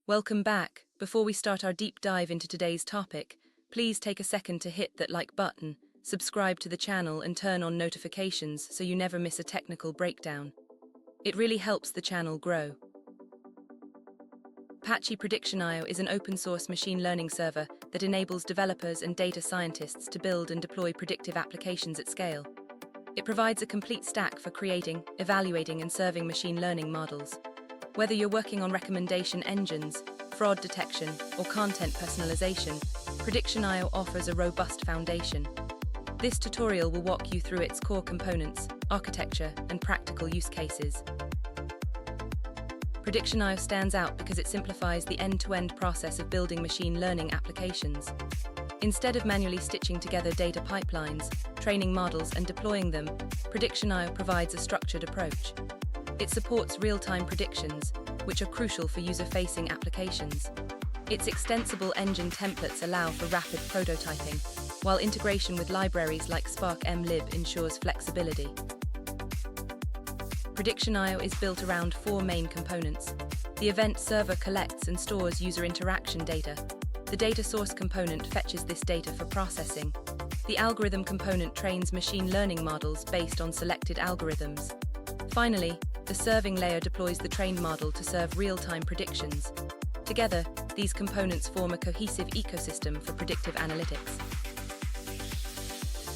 Welcome back. Before we start our deep dive into today's topic, please take a second to hit that like button, subscribe to the channel and turn on notifications so you never miss a technical breakdown. It really helps the channel grow. Apache PredictionIO is an open-source machine learning server that enables developers and data scientists to build and deploy predictive applications at scale. It provides a complete stack for creating, evaluating, and serving machine learning models. Whether you're working on recommendation engines, fraud detection, or content personalization, PredictionIO offers a robust foundation. This tutorial will walk you through its core components, architecture, and practical use cases. PredictionIO stands out because it simplifies the end-to-end process of building machine learning applications. Instead of manually stitching together data pipelines, training models, and deploying them, PredictionIO provides a structured approach. It supports real-time predictions, which are crucial for user-facing applications. Its extensible engine templates allow for rapid prototyping, while integration with libraries like Spark mlib ensures flexibility. PredictionIO is built around four main components. The event server collects and stores user interaction data. The data source component fetches this data for processing. The algorithm component trains machine learning models based on selected algorithms. Finally, the serving layer deploys the trained model to serve real-time predictions. Together, these components form a cohesive ecosystem for predictive analytics.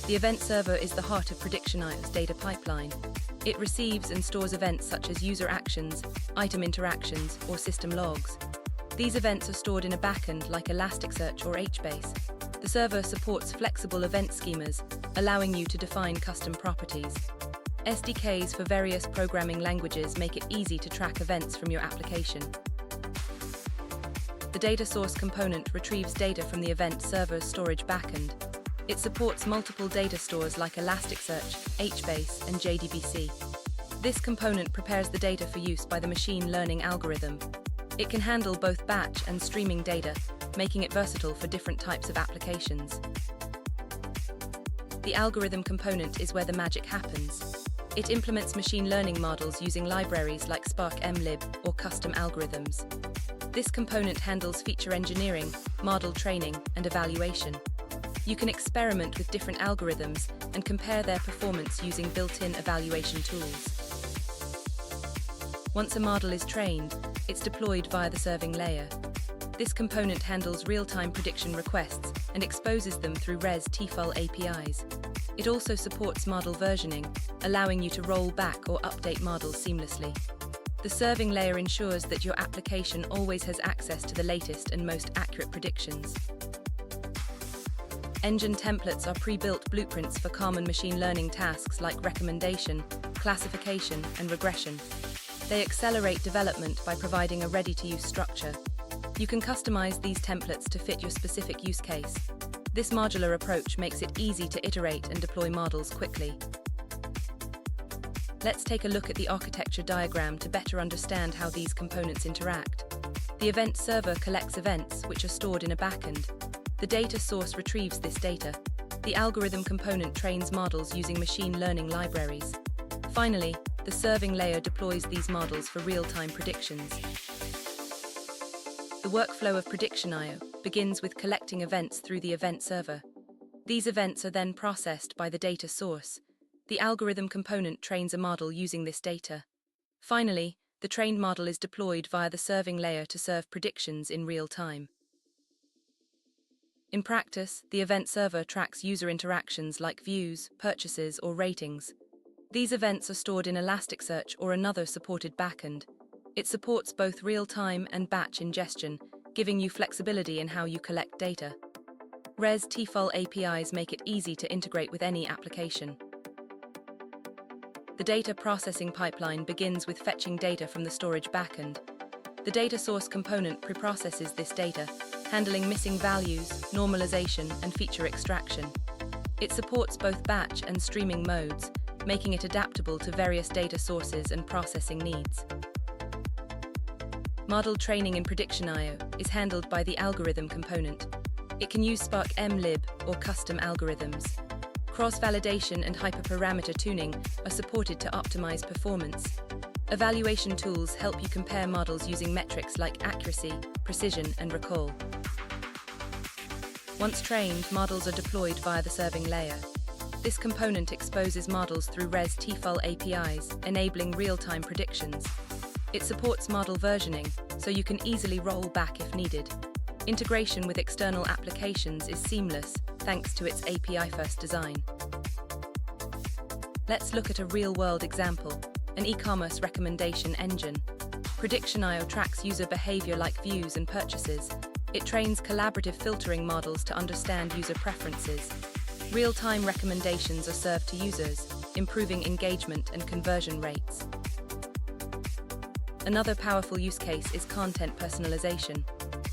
The event server is the heart of PredictionIO's data pipeline. It receives and stores events such as user actions, item interactions, or system logs. These events are stored in a backend like Elasticsearch or HBase. The server supports flexible event schemas, allowing you to define custom properties. SDKs for various programming languages make it easy to track events from your application. The data source component retrieves data from the event server's storage backend. It supports multiple data stores like Elasticsearch, HBase, and JDBC. This component prepares the data for use by the machine learning algorithm. It can handle both batch and streaming data, making it versatile for different types of applications. The algorithm component is where the magic happens. It implements machine learning models using libraries like Spark mlib or custom algorithms. This component handles feature engineering, model training, and evaluation. You can experiment with different algorithms and compare their performance using built-in evaluation tools. Once a model is trained, it's deployed via the serving layer. This component handles real-time prediction requests and exposes them through REST-TFL APIs. It also supports model versioning, allowing you to roll back or update models seamlessly. The serving layer ensures that your application always has access to the latest and most accurate predictions. Engine templates are pre-built blueprints for common machine learning tasks like recommendation, classification, and regression. They accelerate development by providing a ready-to-use structure. You can customize these templates to fit your specific use case. This modular approach makes it easy to iterate and deploy models quickly. Let's take a look at the architecture diagram to better understand how these components interact. The event server collects events which are stored in a backend. The data source retrieves this data. The algorithm component trains models using machine learning libraries. Finally, the serving layer deploys these models for real-time predictions. The workflow of PredictionIO begins with collecting events through the event server. These events are then processed by the data source. The algorithm component trains a model using this data. Finally, the trained model is deployed via the serving layer to serve predictions in real time. In practice, the event server tracks user interactions like views, purchases, or ratings. These events are stored in Elasticsearch or another supported backend. It supports both real-time and batch ingestion, giving you flexibility in how you collect data. REST-TFL APIs make it easy to integrate with any application. The data processing pipeline begins with fetching data from the storage backend. The data source component preprocesses this data, handling missing values, normalization, and feature extraction. It supports both batch and streaming modes, making it adaptable to various data sources and processing needs. Model training in PredictionIO is handled by the algorithm component. It can use Spark mlib or custom algorithms. Cross-validation and hyperparameter tuning are supported to optimize performance. Evaluation tools help you compare models using metrics like accuracy, precision, and recall. Once trained, models are deployed via the serving layer. This component exposes models through REST-TFL APIs, enabling real-time predictions. It supports model versioning, so you can easily roll back if needed. Integration with external applications is seamless, thanks to its API-first design. Let's look at a real-world example, an e-commerce recommendation engine. PredictionIO tracks user behavior like views and purchases. It trains collaborative filtering models to understand user preferences. Real-time recommendations are served to users, improving engagement and conversion rates. Another powerful use case is content personalization.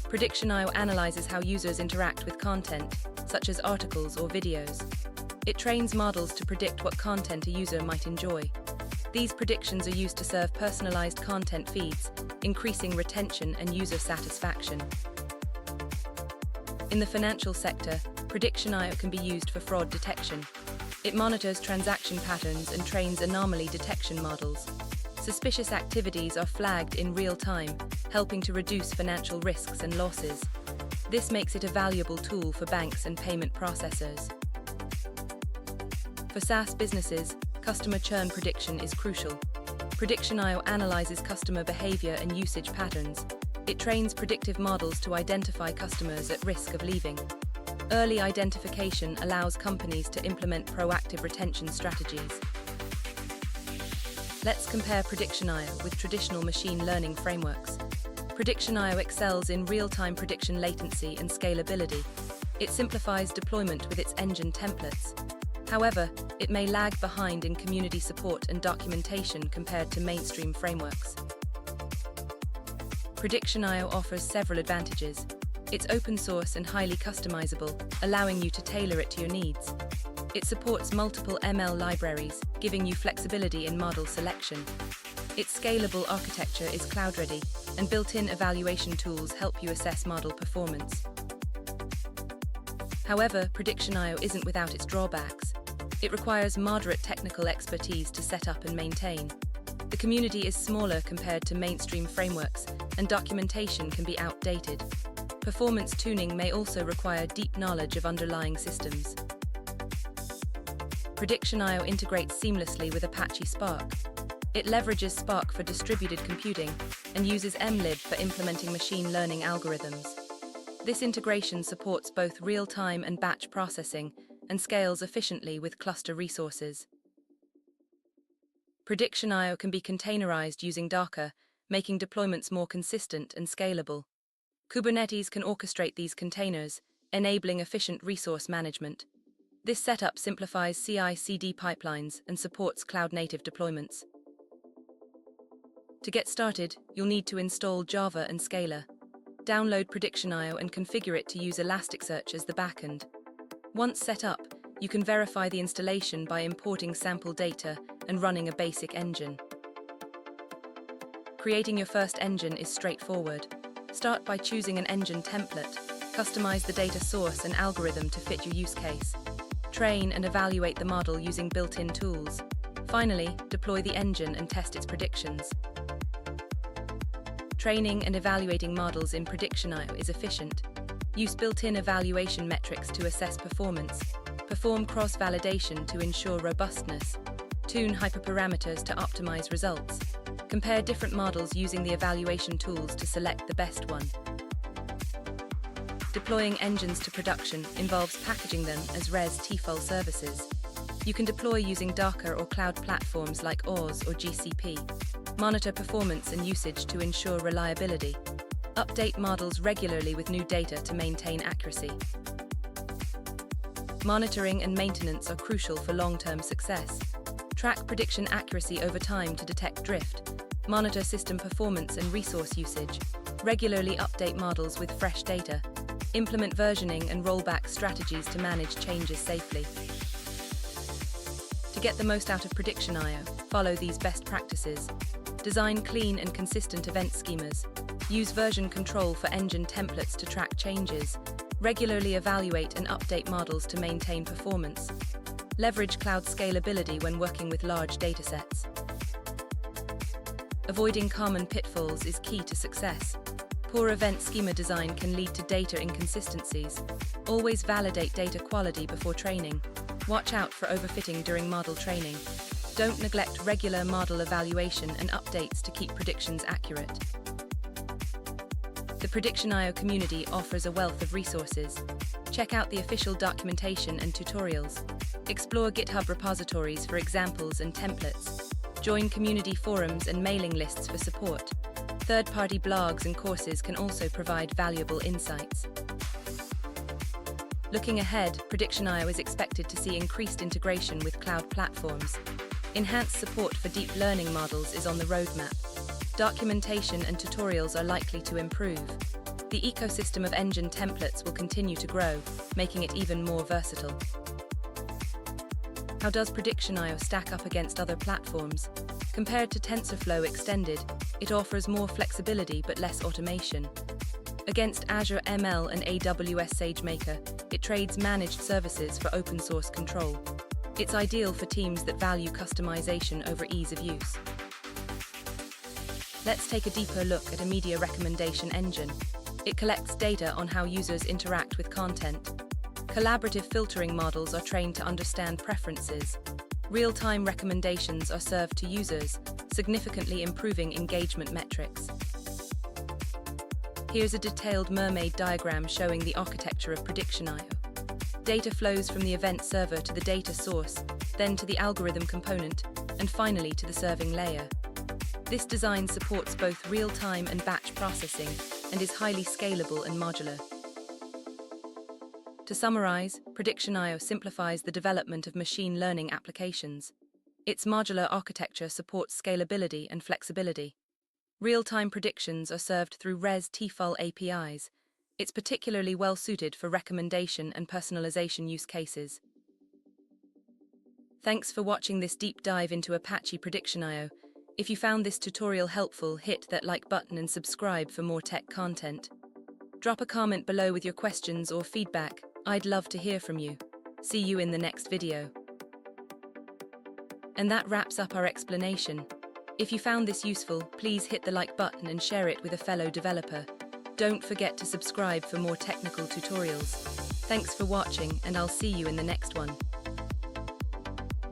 PredictionIO analyzes how users interact with content, such as articles or videos. It trains models to predict what content a user might enjoy. These predictions are used to serve personalized content feeds, increasing retention and user satisfaction. In the financial sector, PredictionIO can be used for fraud detection. It monitors transaction patterns and trains anomaly detection models. Suspicious activities are flagged in real time, helping to reduce financial risks and losses. This makes it a valuable tool for banks and payment processors. For SaaS businesses, customer churn prediction is crucial. PredictionIO analyzes customer behavior and usage patterns. It trains predictive models to identify customers at risk of leaving. Early identification allows companies to implement proactive retention strategies. Let's compare PredictionIO with traditional machine learning frameworks. PredictionIO excels in real-time prediction latency and scalability. It simplifies deployment with its engine templates. However, it may lag behind in community support and documentation compared to mainstream frameworks. PredictionIO offers several advantages. It's open source and highly customizable, allowing you to tailor it to your needs. It supports multiple ML libraries, giving you flexibility in model selection. Its scalable architecture is cloud-ready, and built-in evaluation tools help you assess model performance. However, PredictionIO isn't without its drawbacks. It requires moderate technical expertise to set up and maintain. The community is smaller compared to mainstream frameworks, and documentation can be outdated. Performance tuning may also require deep knowledge of underlying systems. PredictionIO integrates seamlessly with Apache Spark. It leverages Spark for distributed computing and uses mlib for implementing machine learning algorithms. This integration supports both real-time and batch processing and scales efficiently with cluster resources. PredictionIO can be containerized using Docker, making deployments more consistent and scalable. Kubernetes can orchestrate these containers, enabling efficient resource management. This setup simplifies CI/CD pipelines and supports cloud-native deployments. To get started, you'll need to install Java and Scala. Download PredictionIO and configure it to use Elasticsearch as the backend. Once set up, you can verify the installation by importing sample data and running a basic engine. Creating your first engine is straightforward. Start by choosing an engine template. Customize the data source and algorithm to fit your use case. Train and evaluate the model using built-in tools. Finally, deploy the engine and test its predictions. Training and evaluating models in PredictionIO is efficient. Use built-in evaluation metrics to assess performance. Perform cross-validation to ensure robustness. Tune hyperparameters to optimize results. Compare different models using the evaluation tools to select the best one. Deploying engines to production involves packaging them as REST-TFL services. You can deploy using Docker or cloud platforms like AWS or GCP. Monitor performance and usage to ensure reliability. Update models regularly with new data to maintain accuracy. Monitoring and maintenance are crucial for long-term success. Track prediction accuracy over time to detect drift. Monitor system performance and resource usage. Regularly update models with fresh data. Implement versioning and rollback strategies to manage changes safely. To get the most out of PredictionIO, follow these best practices. Design clean and consistent event schemas. Use version control for engine templates to track changes. Regularly evaluate and update models to maintain performance. Leverage cloud scalability when working with large datasets. Avoiding common pitfalls is key to success. Poor event schema design can lead to data inconsistencies. Always validate data quality before training. Watch out for overfitting during model training. Don't neglect regular model evaluation and updates to keep predictions accurate. The PredictionIO community offers a wealth of resources. Check out the official documentation and tutorials. Explore GitHub repositories for examples and templates. Join community forums and mailing lists for support. Third-party blogs and courses can also provide valuable insights. Looking ahead, PredictionIO is expected to see increased integration with cloud platforms. Enhanced support for deep learning models is on the roadmap. Documentation and tutorials are likely to improve. The ecosystem of engine templates will continue to grow, making it even more versatile. How does PredictionIO stack up against other platforms? Compared to TensorFlow Extended, it offers more flexibility but less automation. Against Azure ML and AWS SageMaker, it trades managed services for open-source control. It's ideal for teams that value customization over ease of use. Let's take a deeper look at a media recommendation engine. It collects data on how users interact with content. Collaborative filtering models are trained to understand preferences. Real-time recommendations are served to users, significantly improving engagement metrics. Here's a detailed Mermaid diagram showing the architecture of PredictionIO. Data flows from the event server to the data source, then to the algorithm component, and finally to the serving layer. This design supports both real-time and batch processing and is highly scalable and modular. To summarize, PredictionIO simplifies the development of machine learning applications. Its modular architecture supports scalability and flexibility. Real-time predictions are served through REST-TFL APIs. It's particularly well-suited for recommendation and personalization use cases. Thanks for watching this deep dive into Apache PredictionIO. If you found this tutorial helpful, hit that like button and subscribe for more tech content. Drop a comment below with your questions or feedback. I'd love to hear from you. See you in the next video. And that wraps up our explanation. If you found this useful, please hit the like button and share it with a fellow developer. Don't forget to subscribe for more technical tutorials. Thanks for watching, and I'll see you in the next one.